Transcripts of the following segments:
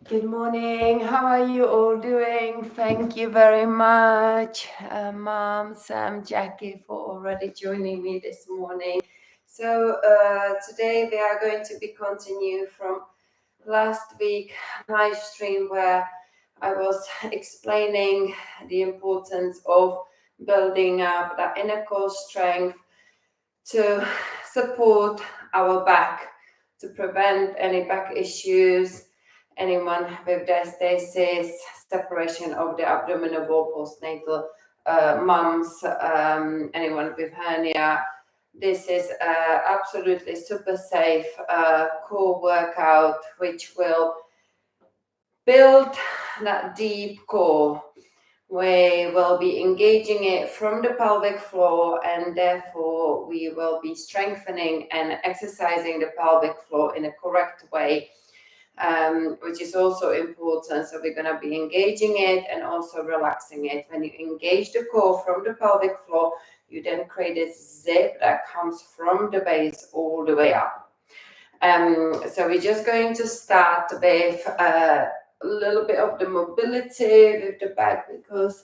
Good morning. How are you all doing? Thank you very much, Mom, Sam, Jackie, for already joining me this morning. So today we are going to be continue from last week live stream where I was explaining the importance of building up that inner core strength to support our back, to prevent any back issues, anyone with diastasis, separation of the abdominal wall, postnatal mums, anyone with hernia. This is absolutely super safe core workout which will build that deep core. We will be engaging it from the pelvic floor, and therefore we will be strengthening and exercising the pelvic floor in a correct way, which is also important. So we're going to be engaging it and also relaxing it. When you engage the core from the pelvic floor, you then create a zip that comes from the base all the way up. So we're just going to start with a little bit of the mobility with the back, because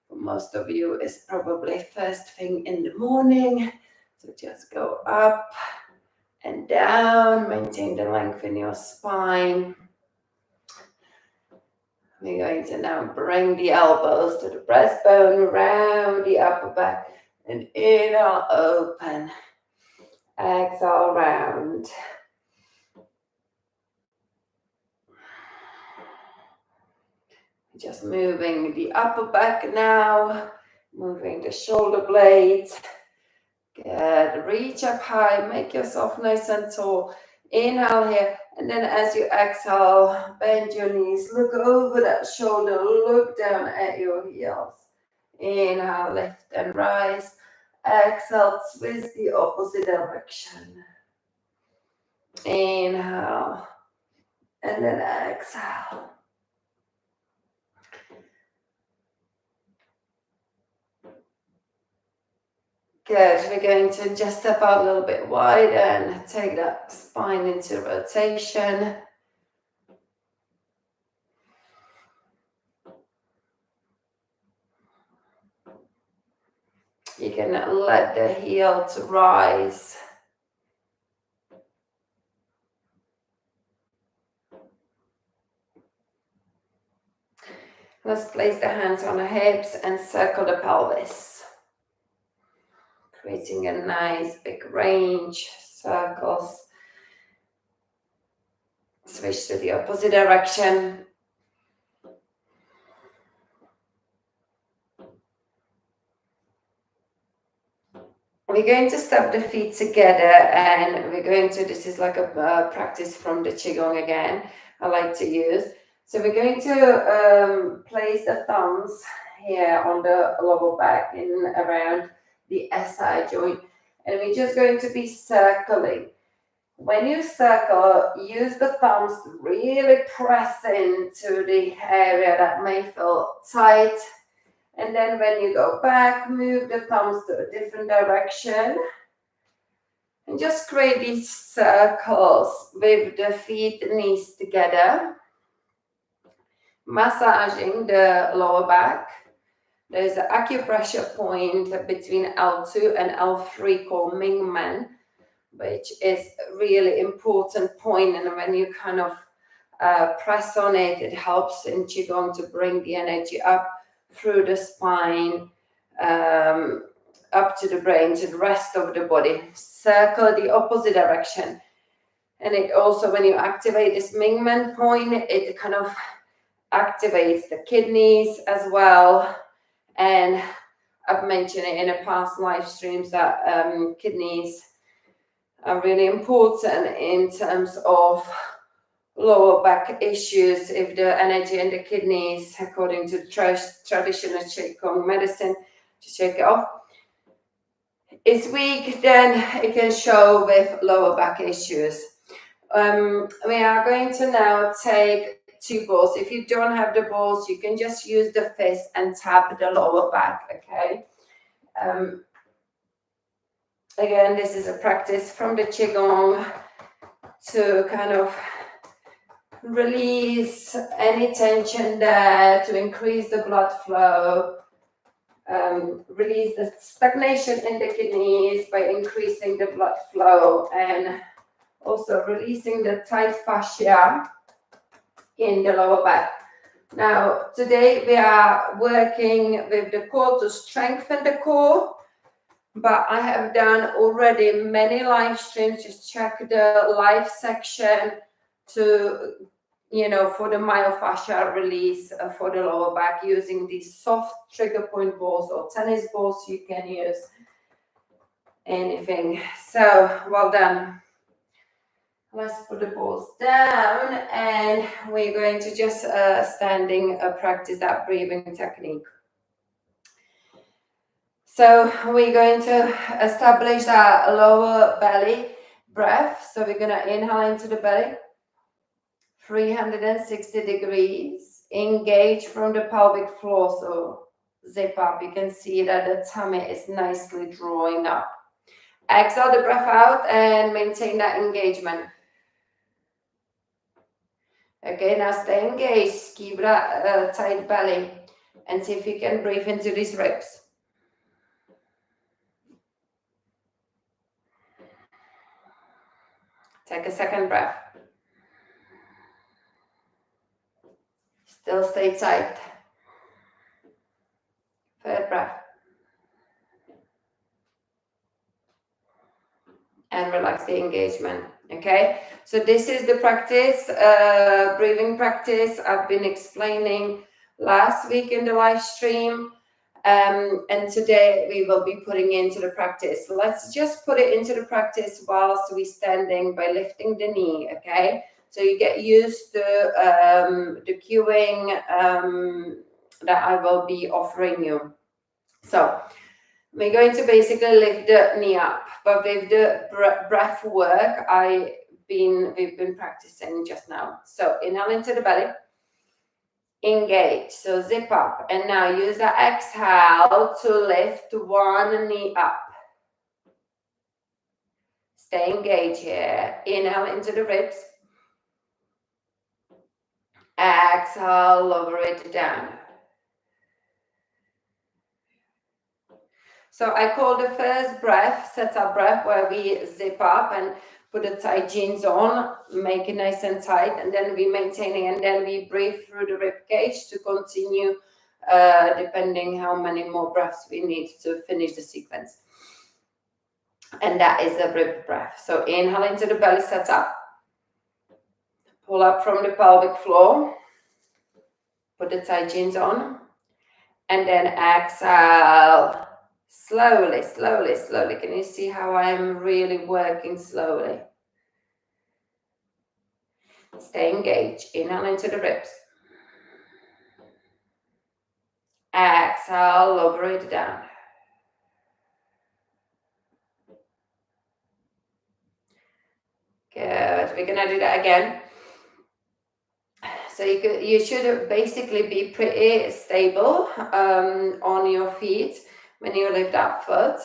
for most of you it's probably first thing in the morning. So just go up and down, maintain the length in your spine. We're going to now bring the elbows to the breastbone, round the upper back, and inhale, open. Exhale, round. Just moving the upper back now, moving the shoulder blades. Good. Reach up high, make yourself nice and tall. Inhale here, and then as you exhale, bend your knees, look over that shoulder, look down at your heels. Inhale, lift and rise. Exhale, twist the opposite direction. Inhale, and then exhale. Good. We're going to just step out a little bit wide and take that spine into rotation. You can let the heel to rise. Let's place the hands on the hips and circle the pelvis. Creating a nice big range, circles. Switch to the opposite direction. We're going to step the feet together, and we're going to, this is like a practice from the Qigong again, I like to use. So we're going to place the thumbs here on the lower back in around the SI joint, and we're just going to be circling. When you circle, use the thumbs to really press into the area that may feel tight. And then when you go back, move the thumbs to a different direction. And just create these circles with the feet and knees together. Massaging the lower back. There's an acupressure point between L2 and L3 called Ming Men, which is a really important point. And when you kind of press on it, it helps in Qigong to bring the energy up through the spine, up to the brain, to the rest of the body. Circle the opposite direction. And it also, when you activate this Ming Men point, it kind of activates the kidneys as well. And I've mentioned it in a past live streams that kidneys are really important in terms of lower back issues. If the energy in the kidneys, according to traditional Qigong medicine, to shake it off, is weak, then it can show with lower back issues. We are going to now take 2 balls. If you don't have the balls, you can just use the fist and tap the lower back, okay? Again, this is a practice from the Qigong to kind of release any tension there to increase the blood flow. Release the stagnation in the kidneys by increasing the blood flow, and also releasing the tight fascia in the lower back. Now, today we are working with the core to strengthen the core, but I have done already many live streams. Just check the live section to, for the myofascial release for the lower back, using these soft trigger point balls or tennis balls. You can use anything. So, well done. Let's put the balls down, and we're going to just standing practice that breathing technique. So we're going to establish that lower belly breath. So we're going to inhale into the belly, 360 degrees, engage from the pelvic floor, so zip up. You can see that the tummy is nicely drawing up. Exhale the breath out and maintain that engagement. Okay, now stay engaged, keep that tight belly, and see if you can breathe into these ribs. Take a second breath. Still stay tight. Third breath. And relax the engagement. Okay, so this is the practice, breathing practice I've been explaining last week in the live stream. And today we will be putting into the practice. Let's just put it into the practice whilst we're standing by lifting the knee, okay? So you get used to the cueing that I will be offering you. So we're going to basically lift the knee up, but with the breath work we've been practicing just now. So inhale into the belly. Engage, so zip up, and now use the exhale to lift one knee up. Stay engaged here. Inhale into the ribs. Exhale, lower it down. So I call the first breath setup breath, where we zip up and put the tight jeans on, make it nice and tight, and then we maintain it, and then we breathe through the rib cage to continue, depending how many more breaths we need to finish the sequence. And that is a rib breath. So inhale into the belly, set up. Pull up from the pelvic floor. Put the tight jeans on. And then exhale. Slowly, slowly, slowly. Can you see how I'm really working slowly? Stay engaged. Inhale into the ribs. Exhale, lower it down. Good. We're gonna do that again. So you should basically be pretty stable on your feet when you lift that foot,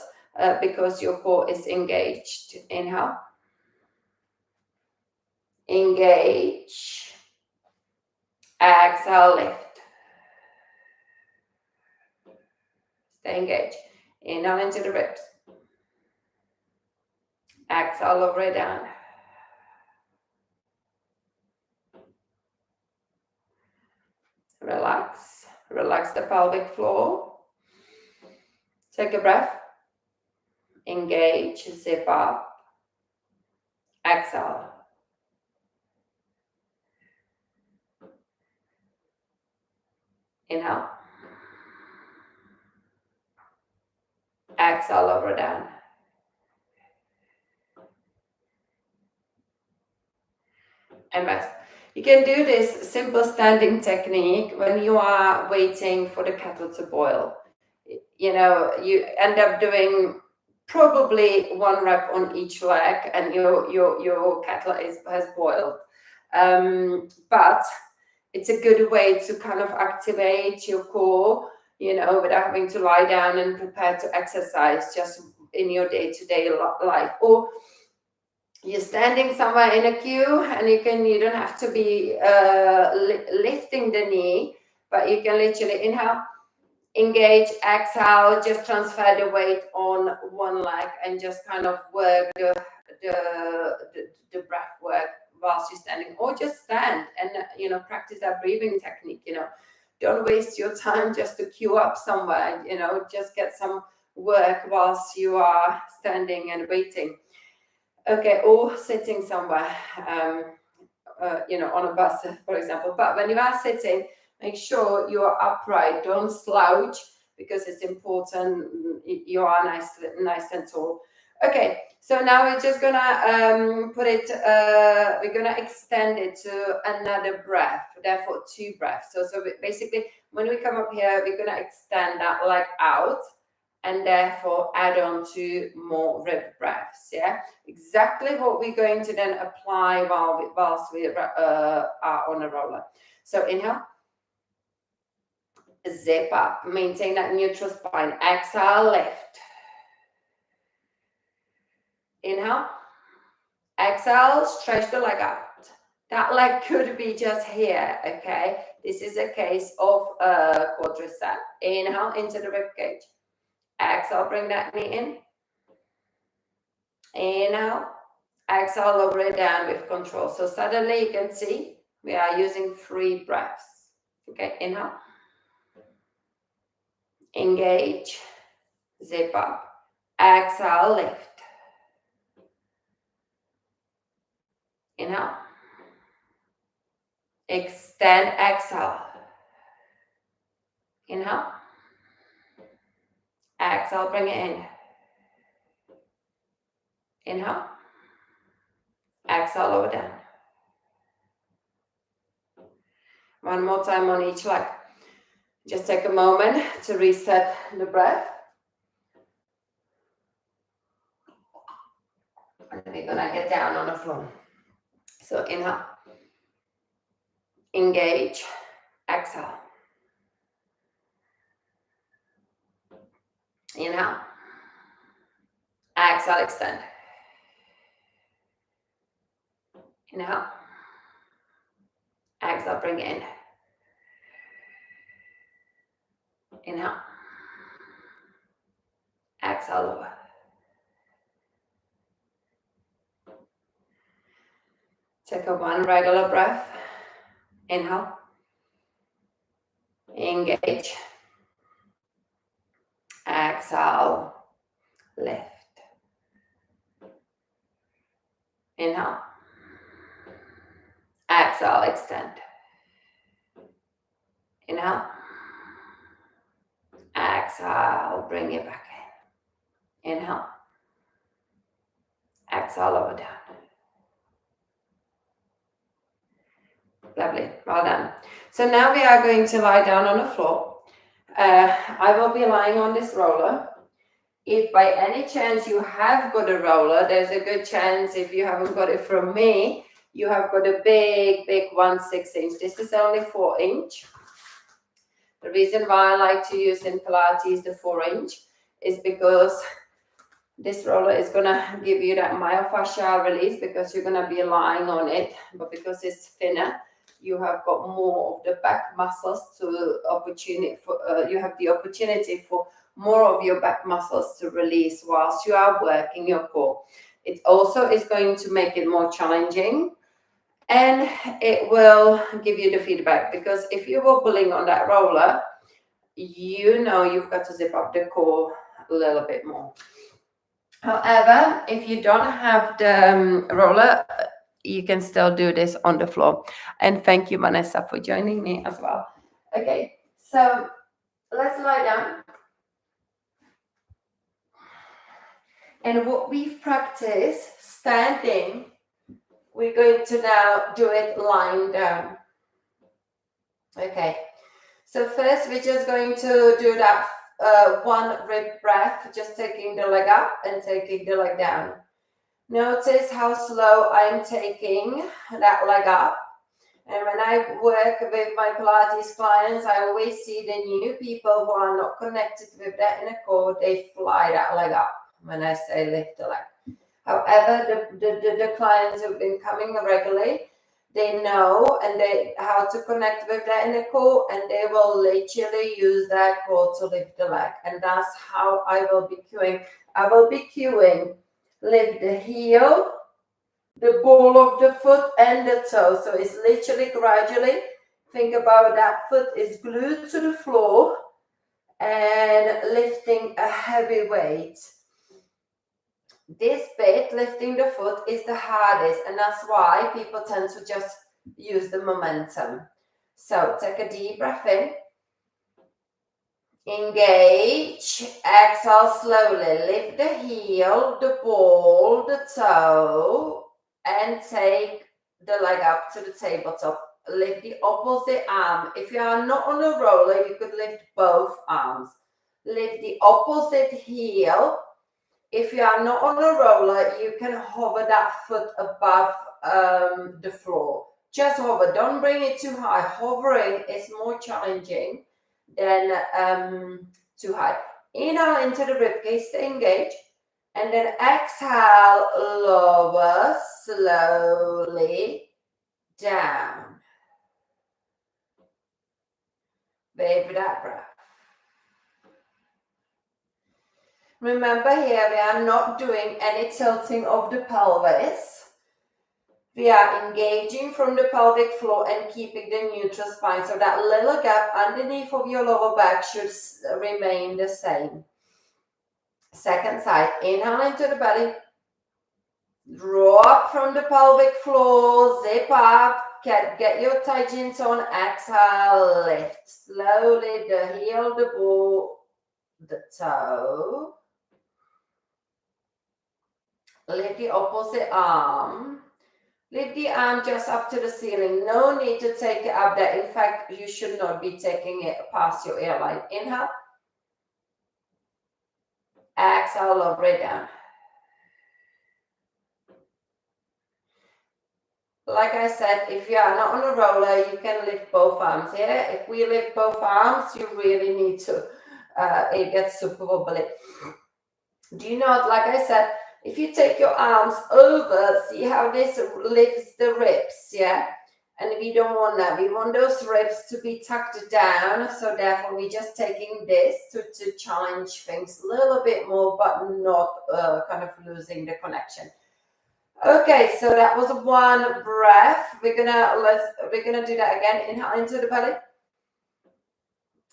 because your core is engaged. Inhale. Engage. Exhale, lift. Stay engaged. Inhale into the ribs. Exhale, lower it down. Relax. Relax the pelvic floor. Take a breath. Engage. Zip up. Exhale. Inhale. Exhale, lower down. And rest. You can do this simple standing technique when you are waiting for the kettle to boil. You end up doing probably one rep on each leg, and your kettle has boiled. But it's a good way to kind of activate your core, without having to lie down and prepare to exercise, just in your day-to-day life. Or You're standing somewhere in a queue, and you don't have to be lifting the knee, but you can literally inhale, engage, exhale, just transfer the weight on one leg and just kind of work the breath work whilst you're standing, or just stand and practice that breathing technique. Don't waste your time just to queue up somewhere. Just get some work whilst you are standing and waiting. Okay, or sitting somewhere, on a bus, for example. But when you are sitting, make sure you are upright. Don't slouch, because it's important you are nice and tall. Okay, so now we're just gonna we're gonna extend it to another breath, therefore 2 breaths. So basically, when we come up here, we're gonna extend that leg out and therefore add on to more rib breaths. Yeah, exactly what we're going to then apply whilst we are on a roller. So inhale, zip up, maintain that neutral spine. Exhale, lift. Inhale, exhale, stretch the leg out. That leg could be just here, okay? This is a case of quadricep. Inhale into the rib cage. Exhale, bring that knee in. Inhale, exhale, lower it down with control. So suddenly you can see we are using 3 breaths. Okay, inhale, engage, zip up, exhale, lift. Inhale, extend, exhale. Inhale, exhale, bring it in. Inhale, exhale, lower down. One more time on each leg. Just take a moment to reset the breath. And we're gonna get down on the floor. So inhale, engage, exhale. Inhale, exhale, extend. Inhale, exhale, bring it in. Inhale, exhale, lower. Take a 1 regular breath. Inhale, engage, exhale, lift. Inhale, exhale, extend. Inhale, exhale, bring it back in. Inhale, exhale, lower down. Lovely, well done. So now we are going to lie down on the floor. I will be lying on this roller. If by any chance you have got a roller, there's a good chance, if you haven't got it from me, you have got a big 1/6 inch. This is only 4 inch. The reason why I like to use in Pilates the 4 inch is because this roller is gonna give you that myofascial release, because you're gonna be lying on it, but because it's thinner, you have got more of the back muscles you have the opportunity for more of your back muscles to release whilst you are working your core. It also is going to make it more challenging, and it will give you the feedback, because if you're wobbling on that roller, you've got to zip up the core a little bit more. However, if you don't have the roller, you can still do this on the floor. And thank you, Vanessa, for joining me as well. Okay, so let's lie down. And what we've practiced standing, we're going to now do it lying down. Okay, so first we're just going to do that 1 rib breath, just taking the leg up and taking the leg down. Notice how slow I'm taking that leg up. And when I work with my Pilates clients, I always see the new people who are not connected with that inner core, they fly that leg up when I say lift the leg. However, the clients who've been coming regularly, they know and they how to connect with their inner core, and they will literally use their core to lift the leg. And that's how I will be cueing. I will be cueing, lift the heel, the ball of the foot and the toe. So it's literally gradually, think about that foot is glued to the floor and lifting a heavy weight. This bit, lifting the foot, is the hardest, and that's why people tend to just use the momentum. So take a deep breath in, engage, exhale slowly, lift the heel, the ball, the toe, and take the leg up to the tabletop. Lift the opposite arm. If you are not on a roller, you could lift both arms. Lift the opposite heel. If you are not on a roller, you can hover that foot above the floor. Just hover. Don't bring it too high. Hovering is more challenging than too high. Inhale into the ribcage, stay engaged. And then exhale, lower slowly down. With that breath. Remember here, we are not doing any tilting of the pelvis. We are engaging from the pelvic floor and keeping the neutral spine. So that little gap underneath of your lower back should remain the same. Second side, inhale into the belly. Drop from the pelvic floor, zip up. Get your tight jeans on. Exhale, lift. Slowly the heel, the ball, the toe. Lift the opposite arm. Lift the arm just up to the ceiling. No need to take it up there. In fact, you should not be taking it past your airline. Inhale. Exhale, lower it down. Like I said, if you are not on a roller, you can lift both arms. Yeah? If we lift both arms, you really need to. It gets super wobbly. Do you know, like I said, if you take your arms over, see how this lifts the ribs, yeah? And we don't want that. We want those ribs to be tucked down. So therefore, we're just taking this to challenge things a little bit more, but not kind of losing the connection. Okay, so that was one breath. We're gonna do that again. Inhale into the belly.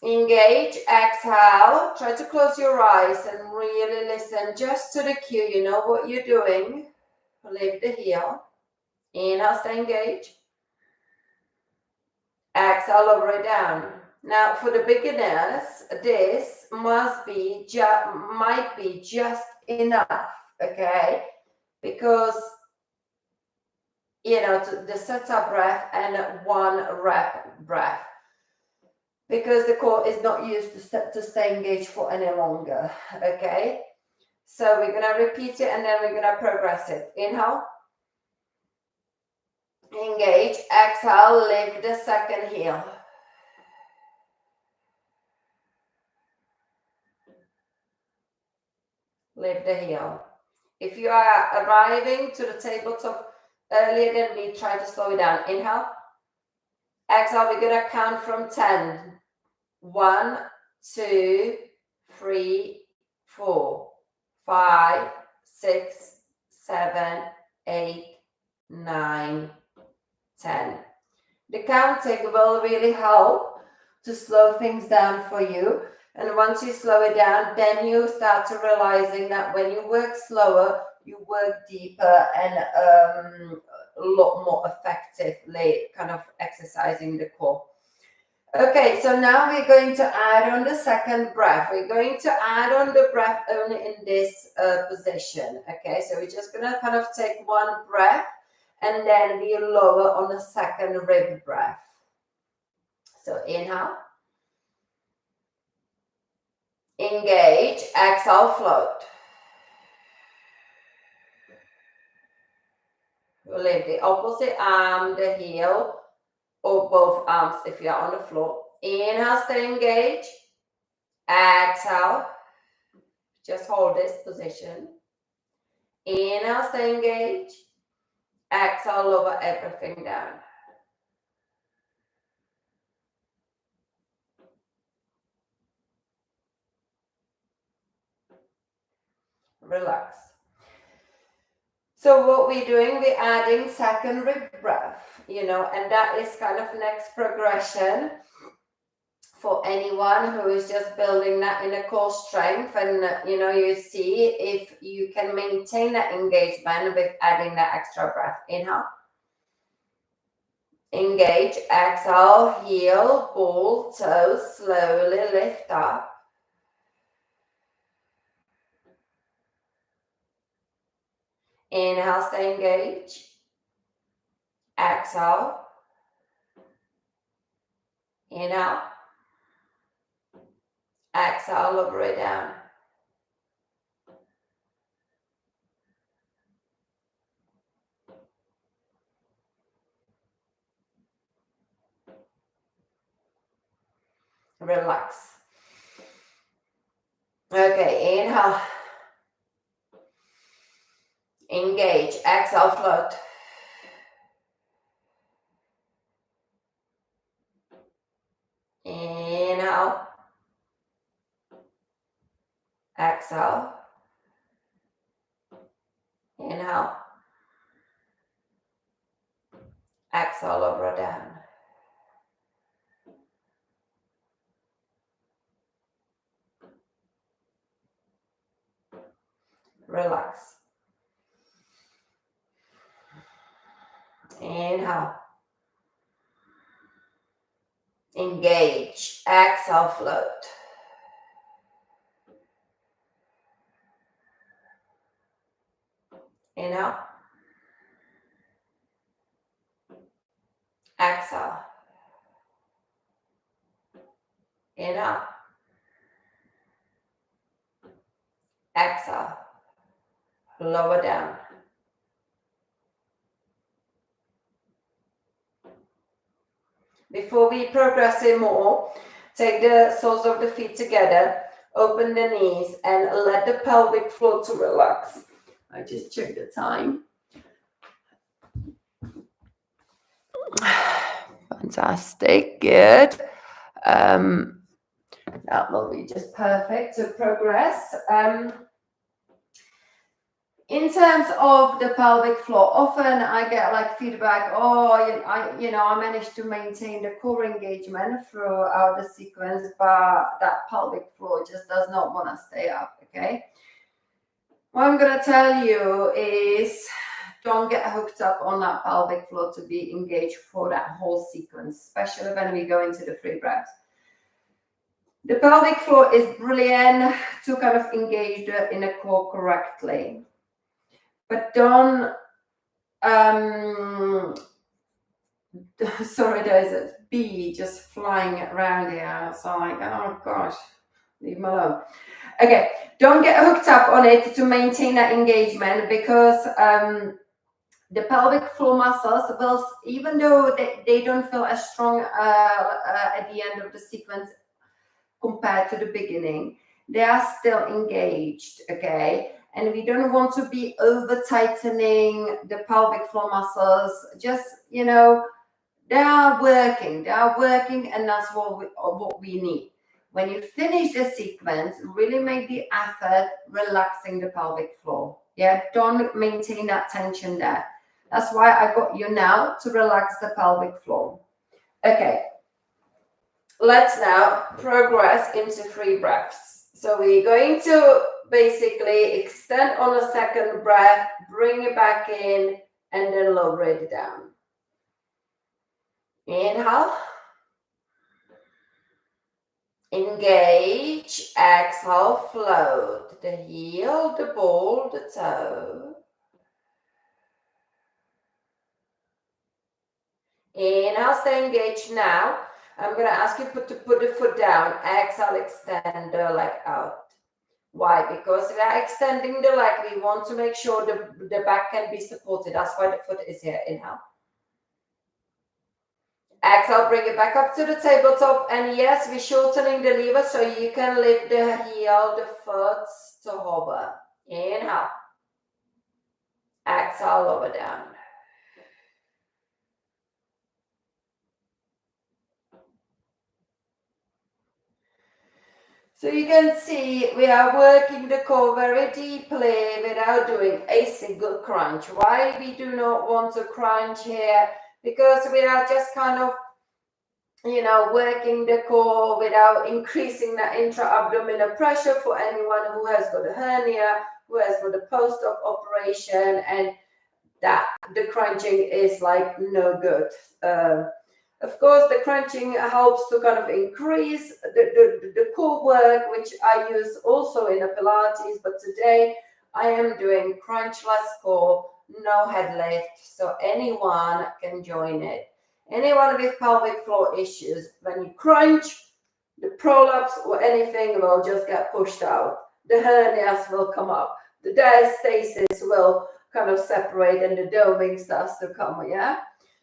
Engage, exhale, try to close your eyes and really listen just to the cue. You know what you're doing. Lift the heel. Inhale, stay engaged. Exhale, lower it down. Now, for the beginners, this might be just enough, okay? Because, you know, the setup breath and one rep breath. Because the core is not used to stay engaged for any longer, okay? So we're going to repeat it and then we're going to progress it. Inhale. Engage. Exhale. Lift the second heel. Lift the heel. If you are arriving to the tabletop earlier than me, try to slow it down. Inhale. Exhale. We're going to count from 10. 1, 2, 3, 4, 5, 6, 7, 8, 9, 10. The counting will really help to slow things down for you. And once you slow it down, then you start to realizing that when you work slower, you work deeper and a lot more effectively kind of exercising the core. Okay, so now we're going to add on the second breath. We're going to add on the breath only in this position. Okay, so we're just going to kind of take one breath and then we lower on the second rib breath. So inhale. Engage. Exhale, float. Lift the opposite arm, the heel, or both arms if you are on the floor. Inhale, stay engaged. Exhale. Just hold this position. Inhale, stay engaged. Exhale, lower everything down. Relax. So what we're doing, we're adding secondary breath, and that is kind of next progression for anyone who is just building that inner core strength. And, you see if you can maintain that engagement with adding that extra breath. Inhale. Engage. Exhale. Heel, ball, toes, slowly lift up. Inhale, stay engaged. Exhale. Inhale. Exhale, lower it down. Relax. Okay, inhale. Engage. Exhale, float. Inhale. Exhale. Inhale. Exhale, lower down. Relax. Inhale. Engage. Exhale, float. Inhale. Exhale. Inhale. Exhale. Lower down. Before we progress in more, take the soles of the feet together, open the knees, and let the pelvic floor to relax. I just checked the time. Fantastic, good. That will be just perfect to progress. In terms of the pelvic floor, often I get like feedback, I managed to maintain the core engagement throughout the sequence, but that pelvic floor just does not want to stay up, okay? What I'm going to tell you is don't get hooked up on that pelvic floor to be engaged for that whole sequence, especially when we go into the free breaths. The pelvic floor is brilliant to kind of engage the inner core correctly. But don't, sorry, there's a bee just flying around here. So I'm like, oh gosh, leave him alone. Okay, don't get hooked up on it to maintain that engagement, because the pelvic floor muscles will, even though they don't feel as strong at the end of the sequence compared to the beginning, they are still engaged, okay? And we don't want to be over tightening the pelvic floor muscles. Just, they are working, and that's what we need. When you finish the sequence, really make the effort relaxing the pelvic floor. Yeah, don't maintain that tension there. That's why I got you now to relax the pelvic floor. Okay, let's now progress into free breaths. So we're going to basically extend on a second breath, bring it back in, and then lower it down. Inhale. Engage. Exhale, float. The heel, the ball, the toe. Inhale, stay engaged now. I'm going to ask you to put the foot down. Exhale, extend the leg out. Why? Because we are extending the leg. We want to make sure the back can be supported. That's why the foot is here. Inhale. Exhale, bring it back up to the tabletop. And yes, we're shortening the lever so you can lift the heel, the foot to hover. Inhale. exhale, lower down. So you can see we are working the core very deeply without doing a single crunch. Why we do not want to crunch here? Because we are just kind of, working the core without increasing the intra-abdominal pressure for anyone who has got a hernia, who has got a post-op operation, and that the crunching is like no good. Of course, the crunching helps to kind of increase the core work, which I use also in a Pilates, but today I am doing crunchless core, no head lift, so anyone can join it. Anyone with pelvic floor issues, when you crunch, the prolapse or anything will just get pushed out. The hernias will come up. The diastasis will kind of separate and the doming starts to come, yeah?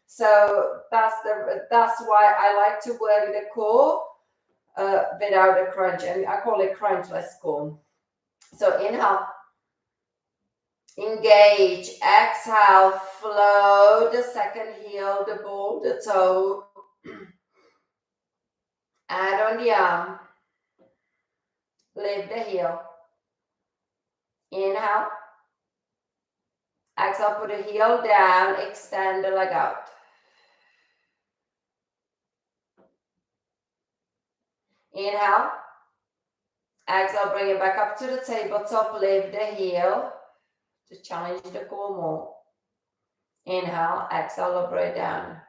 So that's why I like to work the core without a crunch, and I call it crunchless core. So inhale, engage, exhale, flow the second heel, the ball, the toe, add on the arm, lift the heel, inhale, exhale, put the heel down, extend the leg out. Inhale, exhale, bring it back up to the tabletop, lift the heel to challenge the core more. Inhale, exhale, lower it down.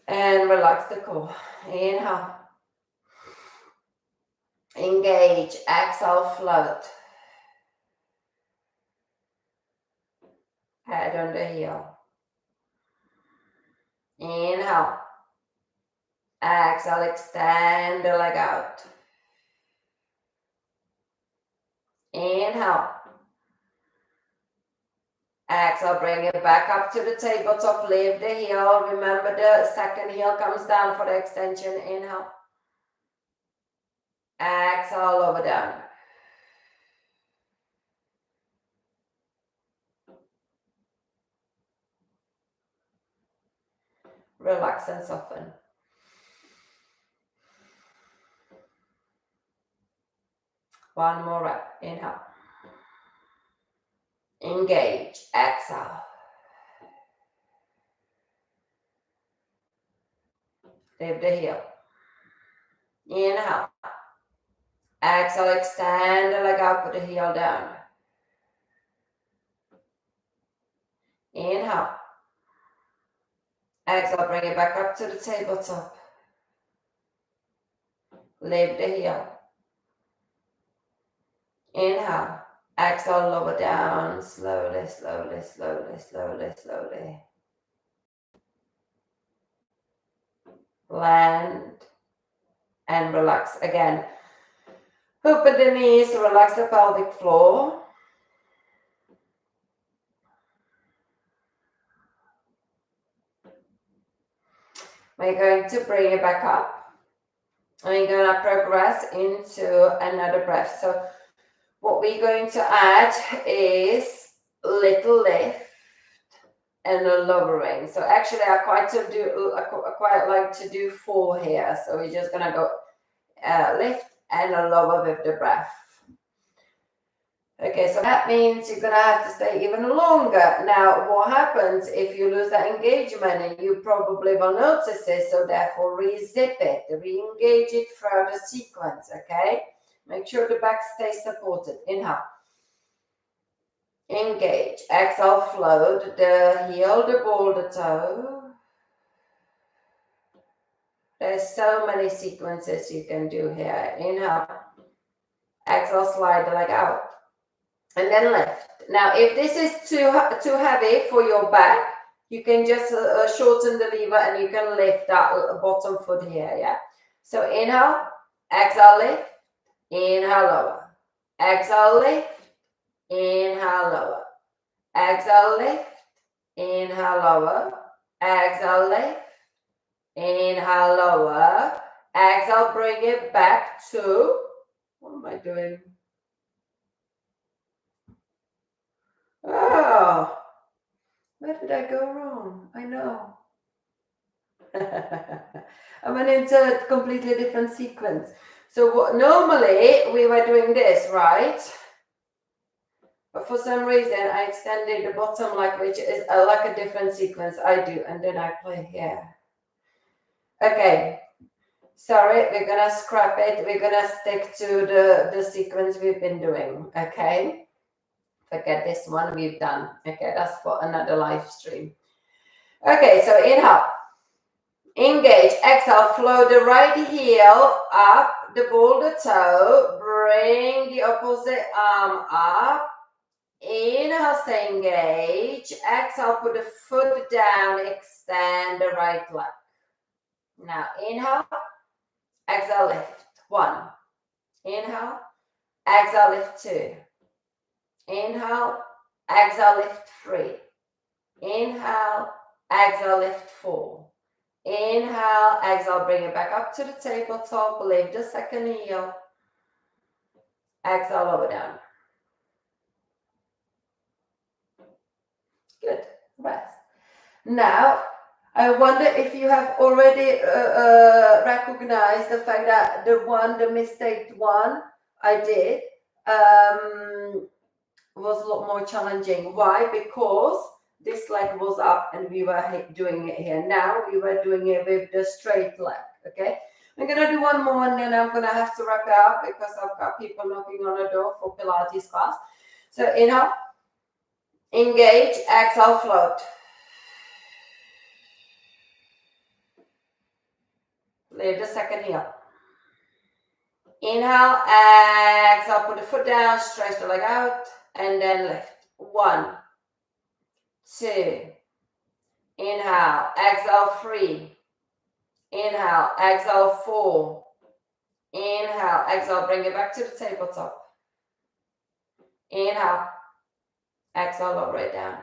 And relax the core. Inhale. Engage, exhale, float. Head on the heel. Inhale. Exhale, extend the leg out. Inhale. Exhale, bring it back up to the tabletop, lift the heel. Remember the second heel comes down for the extension. Inhale. Exhale, lower down. Relax and soften. One more rep. Inhale. Engage. Exhale. Lift the heel. Inhale. Exhale, extend the leg out, put the heel down. Inhale. Exhale, bring it back up to the tabletop. Lift the heel. Inhale. Exhale, lower down. Slowly, slowly, slowly, slowly, slowly. Land. And relax again. Open the knees, relax the pelvic floor. We're going to bring it back up. And we're going to progress into another breath. So what we're going to add is little lift and a lowering. So actually I quite like to do 4 here. So we're just going to go lift and a lower with the breath. Okay, so that means you're going to have to stay even longer. Now, what happens if you lose that engagement? And you probably will notice it, so therefore re-zip it, re-engage it throughout the sequence, okay? Make sure the back stays supported. Inhale. Engage. Exhale, float the heel, the ball, the toe. There's so many sequences you can do here. Inhale. Exhale, slide the leg out. And then lift. Now, if this is too heavy for your back, you can just shorten the lever and you can lift that bottom foot here, yeah? So inhale, exhale, lift, inhale, lower. Exhale, lift, inhale, lower. Exhale, lift, inhale, lower. Exhale, lift, Inhale, lower. Exhale, bring it back to, what am I doing? Oh, where did I go wrong? I know. I went into a completely different sequence. So normally we were doing this, right? But for some reason I extended the bottom leg, which is like a different sequence I do, and then I play here. Okay, sorry, we're gonna scrap it. We're gonna stick to the sequence we've been doing, okay? Forget this one, we've done. Okay, that's for another live stream. Okay, so inhale. Engage, exhale, flow the right heel up, the ball the toe, bring the opposite arm up. Inhale, stay engaged. Exhale, put the foot down, extend the right leg. Now inhale, exhale, lift. 1. Inhale, exhale, lift 2. Inhale, exhale, lift 3. Inhale, exhale, lift 4. Inhale, exhale, bring it back up to the tabletop, lift the second heel. Exhale, lower down. Good, rest. Now, I wonder if you have already recognized the fact that the mistake one I did was a lot more challenging. Why? Because this leg was up and we were doing it here. Now we were doing it with the straight leg, okay? I'm gonna do one more and then I'm gonna have to wrap it up because I've got people knocking on the door for Pilates class. So inhale, engage, exhale, float. Lift the second heel. Inhale, exhale, put the foot down, stretch the leg out, and then lift. 1, 2. Inhale, exhale, 3. Inhale, exhale, 4. Inhale, exhale, bring it back to the tabletop. Inhale, exhale, lower it down.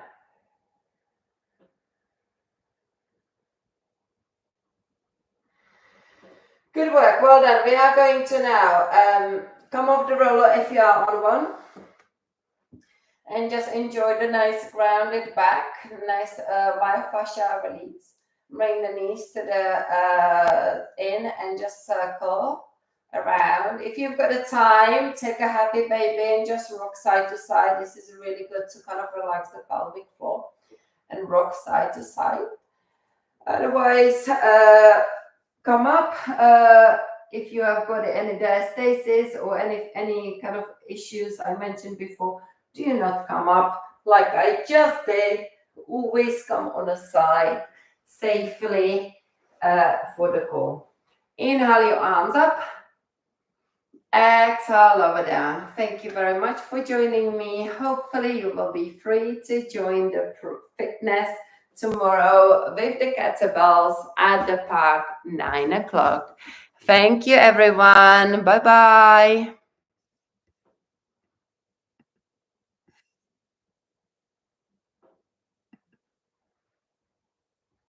Good work, well done. We are going to now come off the roller if you are on one. And just enjoy the nice grounded back, nice myofascial release. Bring the knees to the in and just circle around. If you've got the time, take a happy baby and just rock side to side. This is really good to kind of relax the pelvic floor and rock side to side. Otherwise, come up. If you have got any diastasis or any kind of issues I mentioned before, do not come up like I just did. Always come on the side safely for the core. Inhale your arms up. Exhale, lower down. Thank you very much for joining me. Hopefully you will be free to join the fitness tomorrow with the kettlebells at the park, 9 o'clock. Thank you, everyone. Bye-bye.